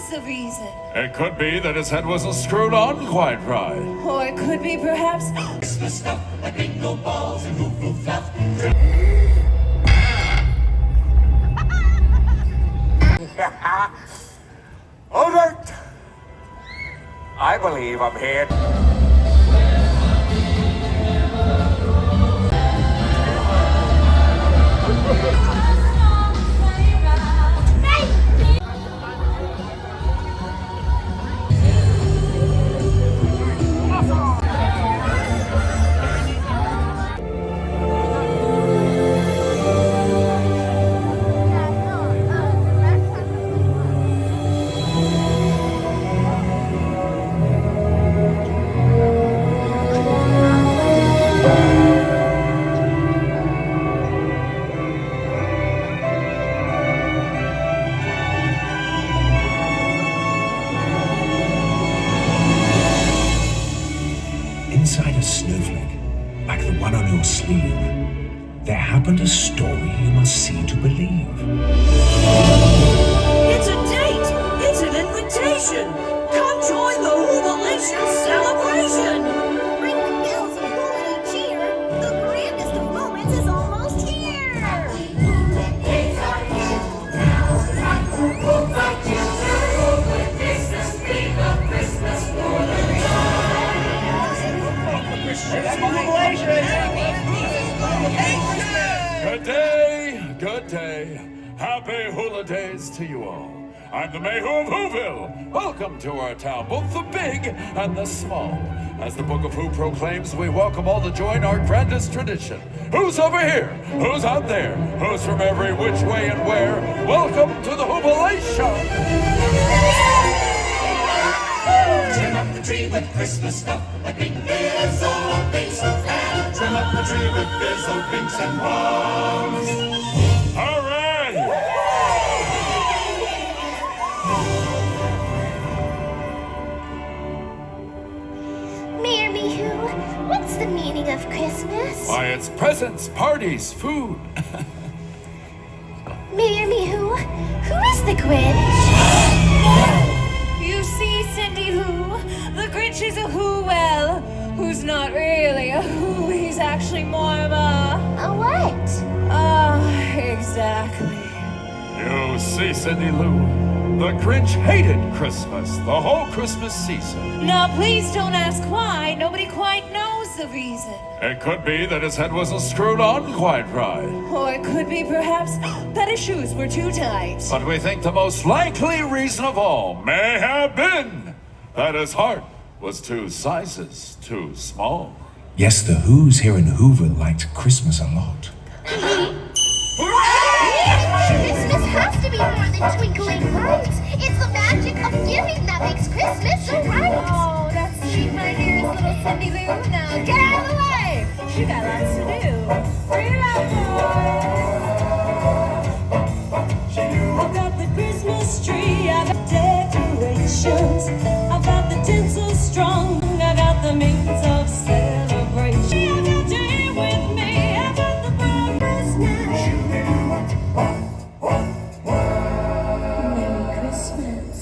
knows the reason. It could be that his head wasn't screwed on quite right. Or it could be perhaps Christmas stuff like bingo balls and Whoville fluff. Alert! I believe I'm here. Inside a snowflake, like the one on your sleeve, there happened a story you must see to believe. it's a date. It's an invitation. Come join the Whoville celebration. Ring the bells of holiday cheer. The grandest of moments is almost here. Days are here now. We'll fight you through with Christmas. Be the Christmas for the Good day. Happy holidays to you all. I'm the Mayor of Whoville. Welcome to our town, both the big and the small. As the Book of Who proclaims, we welcome all to join our grandest tradition. Who's over here? Who's out there? Who's from every which way and where? Welcome to the Whoville Show. Trim up the tree with Christmas stuff like big fizzle binks. And trim up the tree with fizzle binks and bombs. All right. Mayor Mihu, what's the meaning of Christmas? Why, it's presents, parties, food. Mayor Mihu, who is the Grinch? You see, Cindy Who, the Grinch is a Whoville, who's not really a who, he's actually more of a... A what? Exactly. You see, Cindy Lou, the Grinch hated Christmas the whole Christmas season. Now please don't ask why, nobody quite knows the reason. It could be that his head wasn't screwed on quite right. Or it could be perhaps that his shoes were too tight. But we think the most likely reason of all may have been that his heart was 2 sizes too small. Yes, the Who's here in Whoville liked Christmas a lot. Christmas has to be more than twinkling lights. It's the magic of giving that makes Christmas so right. Oh, that's sweet, my dearest little Cindy Lou. Now get out of the way. She got lots to do. Bring it out, boys. I've got the Christmas tree, I've got decorations, I've got the tinsel strong, I got the means of celebration. I've got you here with me, I've got the progress now. Merry Christmas.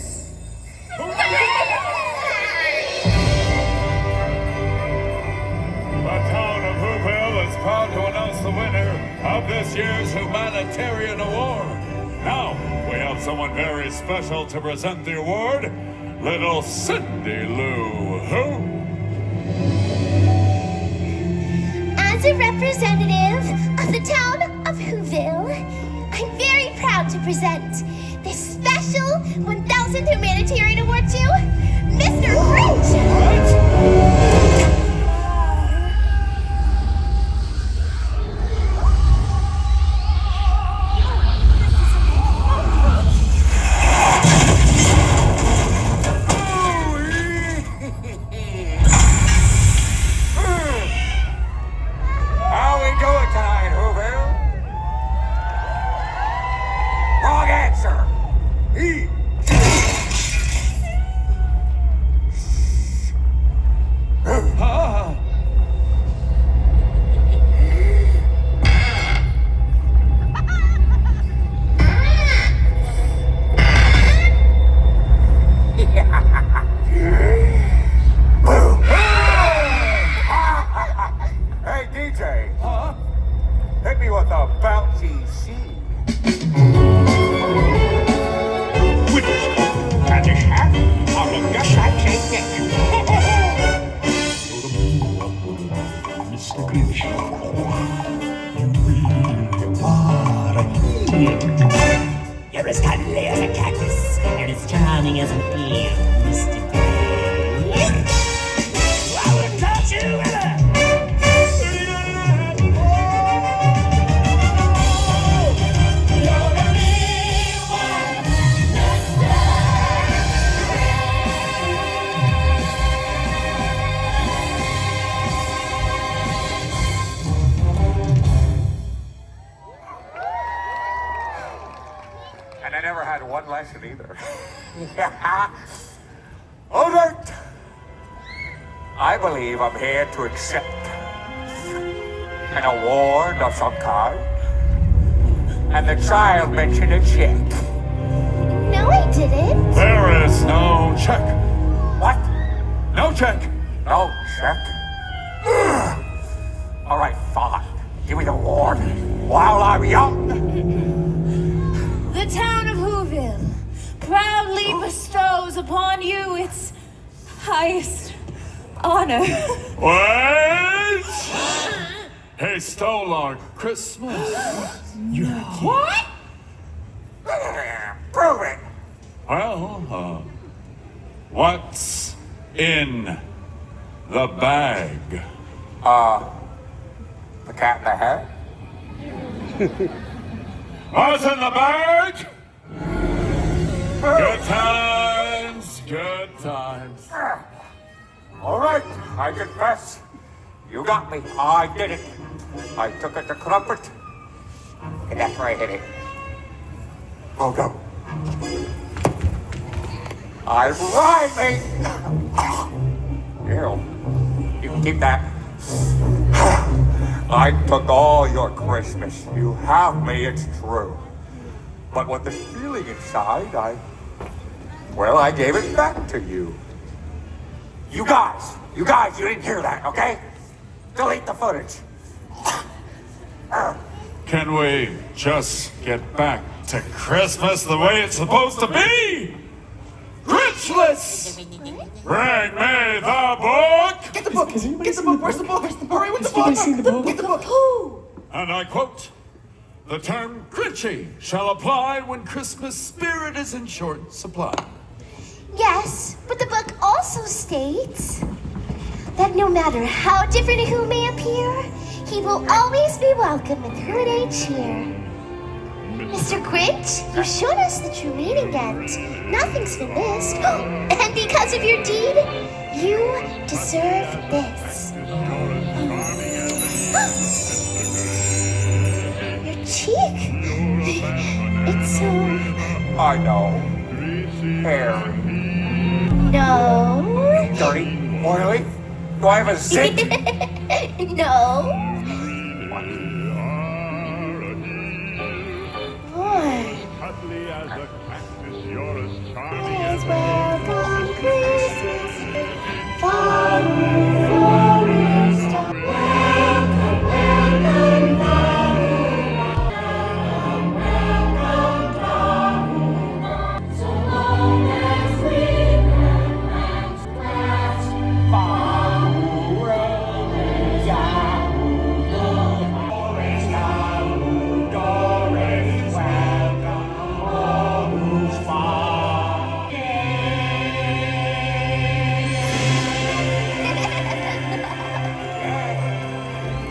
The town of Whoville is proud to announce the winner of this year's Humanitarian Award. Now, we have someone very special to present the award, little Cindy Lou Who. As a representative of the town of Whoville, I'm very proud to present this special 1000th Humanitarian Award to Mr. Grinch! How we doing tonight, Whoville? Wrong answer. Hey, DJ. Huh? Hit me with a bouncy seed. And the hat of the Grinchy Nick. Mr. Grinch, you really are a hero. You're as cuddly as a cactus and as charming as an eel, Mr. Grinch. I would have taught you ever. And I never had one lesson either. Alert! I believe I'm here to accept an award of some kind. And the child mentioned a check. No, I didn't. There is no check. What? No check. No check? All right, fine. Give me the award while I'm young. The town of Whoville proudly bestows upon you its highest honor. Wait! He stole our Christmas. What? Prove it. Well, what's in the bag? The cat in the hat? What's in the bag? Good times, good times. All right, I confess. You got me. I did it. I took it to Crumpet, and that's where I hit it. Oh, no. I'm rhyming. Ew. You can keep that. I took all your Christmas. You have me, it's true. But with the feeling inside, I gave it back to you. You guys, you didn't hear that, okay? Delete the footage. Can we just get back to Christmas the way it's supposed to be? Grinchless! Bring me the book! Get the book! Get the book! Where's the book? Hurry with the book! Get the book! And I quote, "The term Grinchy shall apply when Christmas spirit is in short supply." Yes, but the book also states that no matter how different a Who may appear, he will always be welcome with holiday cheer. Mr. Grinch, you've shown us the true meaning and nothing's been missed. And because of your deed, you deserve this. Your cheek? It's so... I know. Hairy. No. Dirty. Oily. Do I have a zit? No. Boy. Please welcome Christmas. Forest of welcome, so long as we remain fast.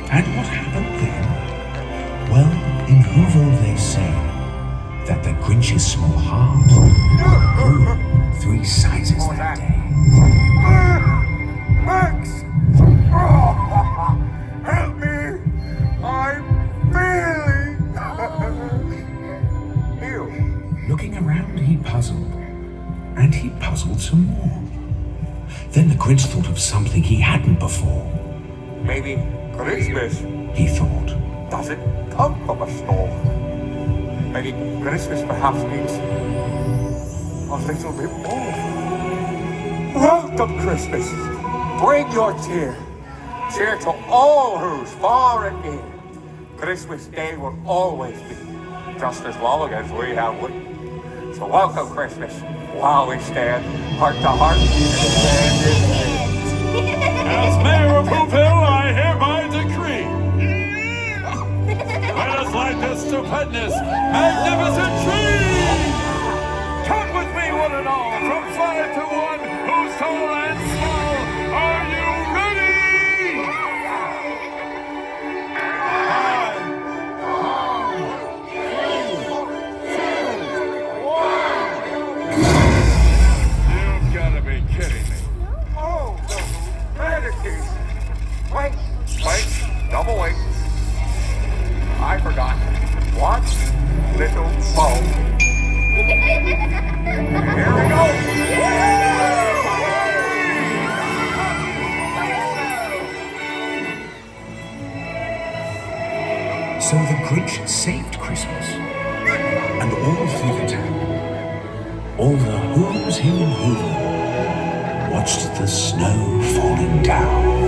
And what happened then? Well, in Whoville they say that the Grinch's small heart grew 3 sizes that day. Max! Help me! I'm failing! Ew. Looking around, he puzzled. And he puzzled some more. Then the Grinch thought of something he hadn't before. Maybe Christmas He thought, doesn't come from a store. Maybe Christmas perhaps means a little bit more. welcome Christmas. Bring your cheer. Cheer to all who's far and near. Christmas Day will always be just as long as we have lived. So welcome Christmas while we stand heart to heart and hand in hand. As mayor of Whoville, I hereby decree. Let us light this stupendous, magnificent tree! Count with me, one and all, from 5 to 1, who's tall and small. Are you ready? 5, 4, 3, 2, 1. You've got to be kidding me. Oh, the mannequins. Wait, double wait. I forgot. One little bow. Here we go. So the Grinch saved Christmas. And all through the town, all the who's here in Whoville watched the snow falling down.